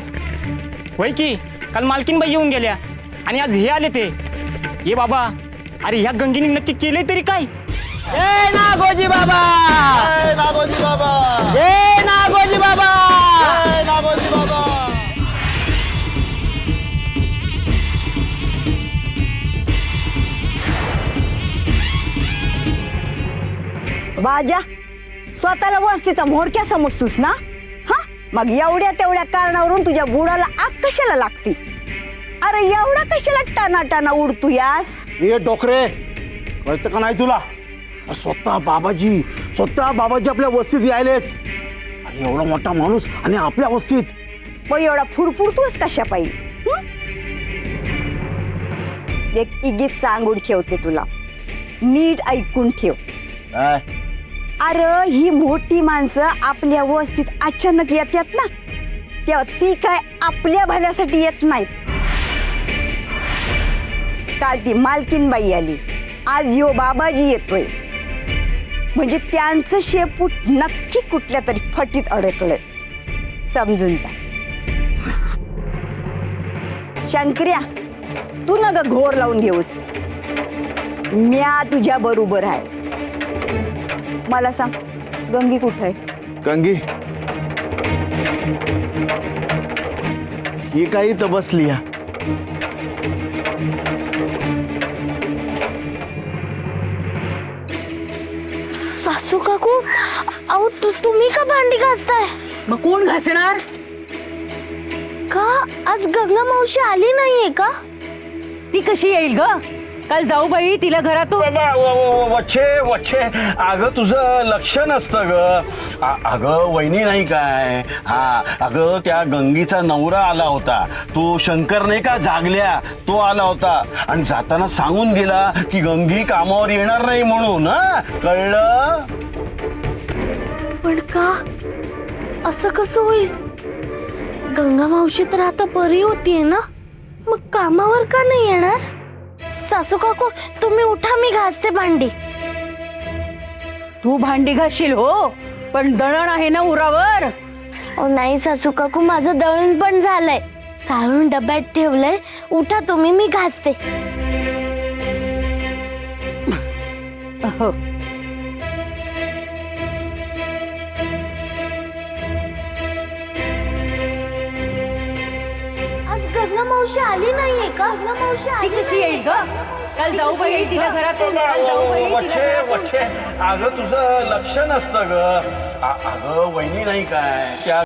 घरात? होय की काल मालकीनबाई येऊन गेल्या आणि आज हे आले ते. ये बाबा, अरे ह्या गंगीने नक्की केले तरी काय? जय नागोजी बाबा, जय नागोजी बाबा, जय नागोजी बाबा. जय नागोजी बाबा. बाजा, स्वतःला वस्तीचा म्होरक्या समजतोस ना? हा, मग एवढ्या तेवढ्या कारणावरून तुझ्या बुडाला आग कशाला लागती? अरे एवढा कशाला टाना टाना उडतू यास? ये डोकरे, कळतं का नाही तुला? स्वतः बाबाजी आपल्या वस्तीत यायलेत. अरे एवढा मोठा माणूस आणि आपल्या वस्तीत. मग एवढा फुरफुरतोस कशा पायी? एक इगीत सांगून ठेवते तुला, नीट ऐकून ठेव. काय? अरे ही मोठी माणसं आपल्या वस्तीत अचानक येतात ना, तेव्हा ती काय आपल्या भल्यासाठी येत नाहीत. काल ती मालकीनबाई आली, आज यो बाबाजी येतोय. म्हणजे त्यांचं शेपूट नक्की कुठल्या तरी फटीत अडकलंय, समजून जा. शंकर्या, तू न ग घोर लावून घेऊस, म्या तुझ्या बरोबर आहे. मला सांग, गंगी कुठे आहे? गंगी ही काही तर बसली या. सासू काकू, अहो तुम्ही का भांडी घासताय? मग कोण घासणार? का आज गंगा मावशी आली नाहीये का? ती कशी येईल ग? काल जाऊ बाई तिला घरातून. वच्छे अगं तुझं लक्ष नसतं ग. अगं वहिनी नाही काय. हा अगं त्या गंगीचा नवरा आला होता, तो शंकर नाही का जागल्या, तो आला होता आणि जाताना सांगून गेला की गंगी कामावर येणार नाही म्हणून. हा कळलं? पण का असं कसं होईल? गंगा मावशी तर आता बरी होतीये ना, मग कामावर का नाही येणार? सासू काकू तुम्ही उठा, मी घासते भांडी. तू भांडी घासशील हो, पण दळण आहे ना उरावर. नाही सासू काकू, माझं दळण पण झालंय, चाळून डब्यात ठेवलंय. उठा तुम्ही, मी घासते. आज गंगा मावशी आली नाहीये का? गंगा मावशी ती आली कशी येईल ग? काल जाऊ बाई तिला घरातून. काल जाऊ बाई तिला घरातून. वच्छे अगं तुझं लक्ष नसतं ग. अगं वहिनी नाही काय त्या